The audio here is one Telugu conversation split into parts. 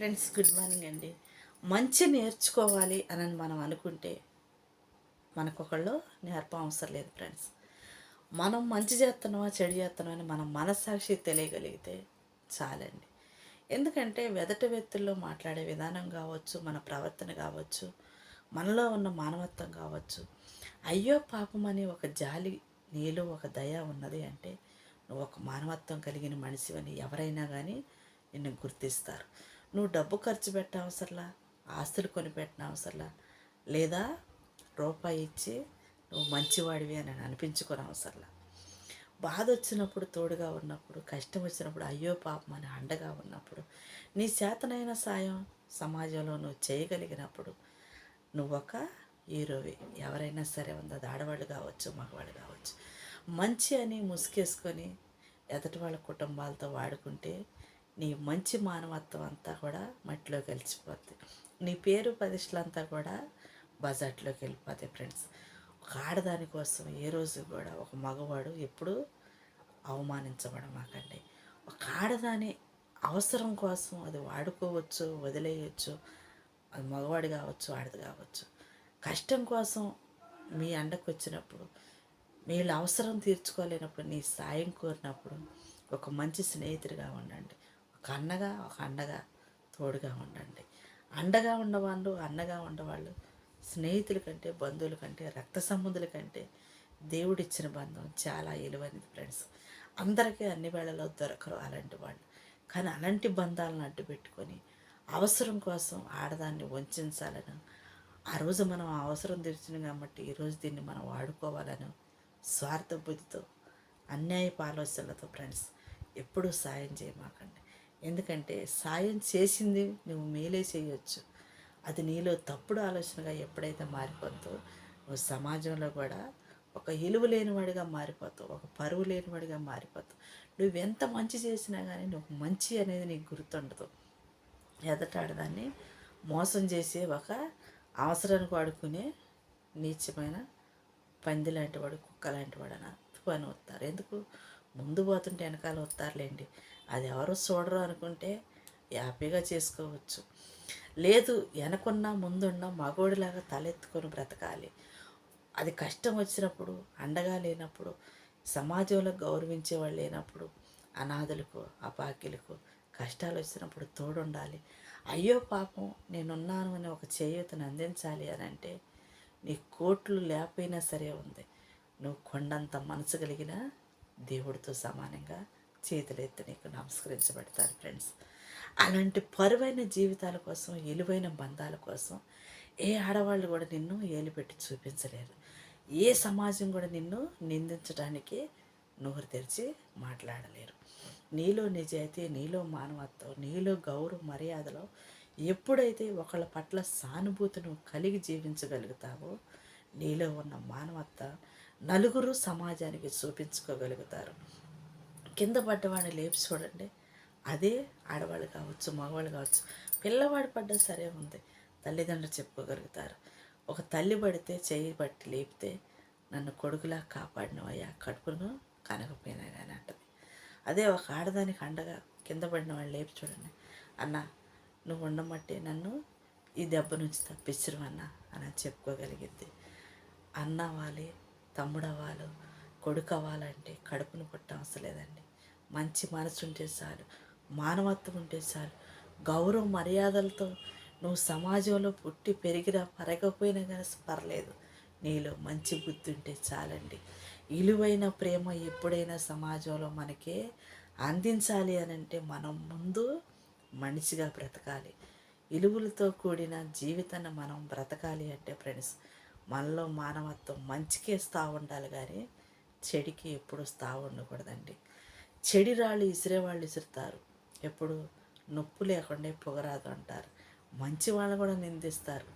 ఫ్రెండ్స్, గుడ్ మార్నింగ్ అండి. మంచి నేర్చుకోవాలి అని మనం అనుకుంటే మనకొకళ్ళు నేర్ప అవసరం లేదు ఫ్రెండ్స్. మనం మంచి చేస్తున్నామా చెడు చేస్తున్నామా అని మన మనస్సాక్షి తెలియగలిగితే చాలండి. ఎందుకంటే వెదటి వ్యక్తుల్లో మాట్లాడే విధానం కావచ్చు, మన ప్రవర్తన కావచ్చు, మనలో ఉన్న మానవత్వం కావచ్చు, అయ్యో పాపం అని ఒక జాలి, నీలో ఒక దయ ఉన్నది అంటే నువ్వు ఒక మానవత్వం కలిగిన మనిషివని ఎవరైనా కానీ నిన్ను గుర్తిస్తారు. నువ్వు డబ్బు ఖర్చు పెట్ట అవసరంలా, ఆస్తులు కొనిపెట్టిన అవసరంలా, లేదా రూపాయి ఇచ్చి నువ్వు మంచివాడివి అని అనిపించుకునే అవసరంలా. బాధ వచ్చినప్పుడు తోడుగా ఉన్నప్పుడు, కష్టం వచ్చినప్పుడు అయ్యో పాపం అని అండగా ఉన్నప్పుడు, నీ చేతనైన సాయం సమాజంలో నువ్వు చేయగలిగినప్పుడు నువ్వొక హీరోవి. ఎవరైనా సరే ఉంది, అది ఆడవాళ్ళు కావచ్చు, మగవాళ్ళు కావచ్చు. మంచి అని ముసుగేసుకొని ఎదటి వాళ్ళ కుటుంబాలతో వాడుకుంటే నీ మంచి మానవత్వం అంతా కూడా మట్టిలో కలిసిపోద్ది. నీ పేరు ప్రతిష్టలంతా కూడా బజాట్లోకి వెళ్ళిపోతాయి ఫ్రెండ్స్. ఒక ఆడదాని కోసం ఏ రోజు కూడా ఒక మగవాడు ఎప్పుడూ అవమానించబడమాకండి. ఒక ఆడదాని అవసరం కోసం అది వాడుకోవచ్చు, వదిలేయచ్చు. అది మగవాడు కావచ్చు, ఆడది కావచ్చు. కష్టం కోసం మీ అండకు వచ్చినప్పుడు, వీళ్ళ అవసరం తీర్చుకోలేనప్పుడు, నీ సాయం కోరినప్పుడు ఒక మంచి స్నేహితుడిగా ఉండండి. ఒక అన్నగా, ఒక అండగా, తోడుగా ఉండండి. అండగా ఉన్నవాళ్ళు, అన్నగా ఉండేవాళ్ళు స్నేహితుల కంటే, బంధువుల కంటే, రక్త సంబంధుల కంటే దేవుడిచ్చిన బంధం చాలా విలువైనది ఫ్రెండ్స్. అందరికీ అన్ని వేళలో దొరకరు అలాంటి వాళ్ళు. కానీ అలాంటి బంధాలను అడ్డు పెట్టుకొని అవసరం కోసం ఆడదాన్ని వంచాలని, ఆ రోజు మనం అవసరం తీర్చింది కాబట్టి ఈరోజు దీన్ని మనం వాడుకోవాలని స్వార్థ బుద్ధితో, అన్యాయపు ఆలోచనలతో ఫ్రెండ్స్ ఎప్పుడూ సాయం చేయమాకండి. ఎందుకంటే సాయం చేసింది నువ్వు మేలే చేయొచ్చు. అది నీలో తప్పుడు ఆలోచనగా ఎప్పుడైతే మారిపోతుందో నువ్వు సమాజంలో కూడా ఒక విలువ లేనివాడిగా మారిపోతావు, ఒక పరువు లేనివాడిగా మారిపోతావు. నువ్వెంత మంచి చేసినా కానీ నువ్వు మంచి అనేది నీకు గుర్తుండదు. ఎదటాడదాన్ని మోసం చేసే ఒక అవసరానికి వాడుకునే నీచమైన పంది లాంటి వాడు, కుక్క లాంటి వాడు అని పని వస్తారు. ఎందుకు ముందు పోతుంటే వెనకాల వస్తారులేండి. అది ఎవరు చూడరు అనుకుంటే హ్యాపీగా చేసుకోవచ్చు. లేదు, వెనకున్నా ముందున్నా మగోడిలాగా తలెత్తుకొని బ్రతకాలి. అది కష్టం వచ్చినప్పుడు, అండగా లేనప్పుడు, సమాజంలో గౌరవించే వాళ్ళు లేనప్పుడు, అనాథులకు, అపాకిలకు కష్టాలు వచ్చినప్పుడు తోడుండాలి. అయ్యో పాపం నేనున్నాను అని ఒక చేయూతను అందించాలి అని అంటే నీ కోట్లు లేకపోయినా సరే ఉంది, నువ్వు కొండంత మనసు కలిగిన దేవుడితో సమానంగా చేతులెత్తి నీకు నమస్కరించబడతారు ఫ్రెండ్స్. అలాంటి పరువైన జీవితాల కోసం, విలువైన బంధాల కోసం ఏ ఆడవాళ్ళు కూడా నిన్ను ఏలుపెట్టి చూపించలేరు. ఏ సమాజం కూడా నిన్ను నిందించడానికి నోరు తెరిచి మాట్లాడలేరు. నీలో నిజాయితీ, నీలో మానవత్వం, నీలో గౌరవ మర్యాదలో ఎప్పుడైతే ఒకళ్ళ పట్ల సానుభూతి నువ్వు కలిగి జీవించగలుగుతావో నీలో ఉన్న మానవత్వం నలుగురు సమాజానికి చూపించుకోగలుగుతారు. కింద పడ్డవాడిని లేపి చూడండి, అదే ఆడవాళ్ళు కావచ్చు, మగవాళ్ళు కావచ్చు. పిల్లవాడు పడ్డా సరే ఉంది, తల్లిదండ్రులు చెప్పుకోగలుగుతారు. ఒక తల్లి పడితే చెయ్యి పట్టి లేపితే నన్ను కొడుకులా కాపాడినవయ్యా, కడుపును కనకపోయినా కానీ అంటది. అదే ఒక ఆడదానికి అండగా కింద పడిన వాళ్ళు లేపి చూడండి, అన్న నువ్వు ఉండమట్టే నన్ను ఈ దెబ్బ నుంచి తప్పించడం అని చెప్పుకోగలిగింది. అన్న అవ్వాలి, తమ్ముడు అవ్వాలి, కొడుకు అవ్వాలంటే కడుపును పుట్ట అవసరం లేదండి. మంచి మనసు ఉంటే చాలు, మానవత్వం ఉంటే చాలు, గౌరవ మర్యాదలతో నువ్వు సమాజంలో పుట్టి పెరిగినా పరగపోయినా కానీ పర్లేదు, నీలో మంచి బుద్ధి ఉంటే చాలండి. విలువైన ప్రేమ ఎప్పుడైనా సమాజంలో మనకే అందించాలి అని అంటే మనం ముందు మనిషిగా బ్రతకాలి. విలువలతో కూడిన జీవితాన్ని మనం బ్రతకాలి అంటే ఫ్రెండ్స్ మనలో మానవత్వం మంచికే స్థావు ఉండాలి, కానీ చెడికి ఎప్పుడు స్థావు ఉండకూడదండి. చెడి రాళ్ళు ఇసిరేవాళ్ళు ఇసురుతారు, ఎప్పుడు నొప్పు లేకుండా పొగరాదు అంటారు. మంచి వాళ్ళు కూడా నిందిస్తారు.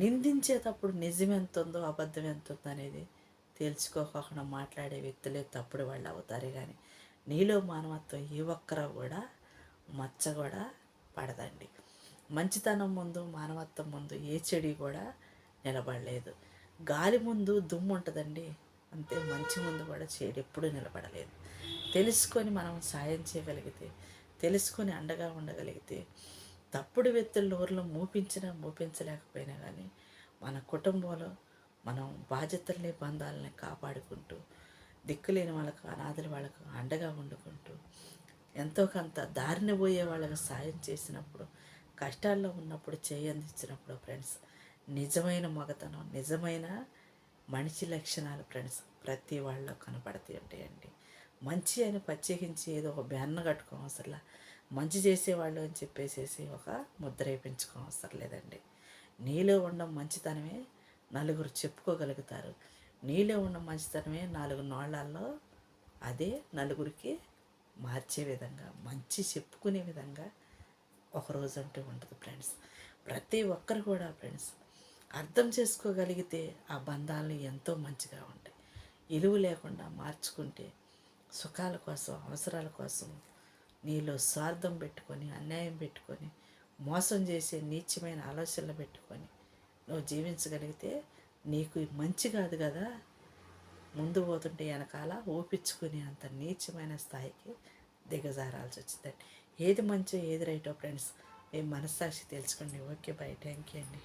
నిందించేటప్పుడు నిజం ఎంత ఉందో అబద్ధం ఎంత ఉందో అనేది తెలుసుకోకుండా మాట్లాడే వ్యక్తులే తప్పుడు వాళ్ళు అవుతారు. కానీ నీలో మానవత్వం ఏ ఒక్కరో కూడా మచ్చ కూడా పడదండి. మంచితనం ముందు, మానవత్వం ముందు ఏ చెడి కూడా నిలబడలేదు. గాలి ముందు దుమ్ము ఉంటుందండి, అంతే మంచి ముందు కూడా చెడు ఎప్పుడూ నిలబడలేదు. తెలుసుకొని మనం సాయం చేయగలిగితే, తెలుసుకొని అండగా ఉండగలిగితే తప్పుడు వ్యక్తుల నోరులో మూపించినా మూపించలేకపోయినా కానీ మన కుటుంబంలో మనం బాధ్యతల్ని బంధాలని కాపాడుకుంటూ దిక్కులేని వాళ్ళకు అనాథల వాళ్ళకు అండగా వండుకుంటూ ఎంతో కొంత దారిన పోయే వాళ్ళకి సాయం చేసినప్పుడు కష్టాల్లో ఉన్నప్పుడు చేయి అందించినప్పుడు ఫ్రెండ్స్ నిజమైన మగతనం నిజమైన మనిషి లక్షణాలు ఫ్రెండ్స్ ప్రతి వాళ్ళలో కనపడుతూ ఉంటాయండి. మంచి అని ప్రత్యేకించి ఏదో ఒక బ్యాన్ కట్టుకోం అసలు మంచి చేసేవాళ్ళు అని చెప్పేసేసి ఒక ముద్ర వేయించుకోం అవసరం లేదండి. నీలో ఉన్న మంచితనమే నలుగురు చెప్పుకోగలుగుతారు. నీలో ఉన్న మంచితనమే నాలుగు నోళ్ళల్లో అదే నలుగురికి మార్చే విధంగా మంచి చెప్పుకునే విధంగా ఒకరోజు అంటూ ఉంటుంది ఫ్రెండ్స్. ప్రతి ఒక్కరు కూడా ఫ్రెండ్స్ అర్థం చేసుకోగలిగితే ఆ బంధాలు ఎంతో మంచిగా ఉంటాయి. ఇలువ లేకుండా మార్చుకుంటే సుఖాల కోసం అవసరాల కోసం నీలో స్వార్థం పెట్టుకొని అన్యాయం పెట్టుకొని మోసం చేసే నీచమైన ఆలోచనలు పెట్టుకొని నువ్వు జీవించగలిగితే నీకు మంచి కాదు కదా, ముందు పోతుంటే వెనకాల ఊపించుకునే అంత నీచమైన స్థాయికి దిగజారాల్సి వచ్చిందండి. ఏది మంచో ఏది రైటో ఫ్రెండ్స్ మీ మనస్సాక్షి తెలుసుకోండి. ఓకే, బై, థ్యాంక్ యూ అండి.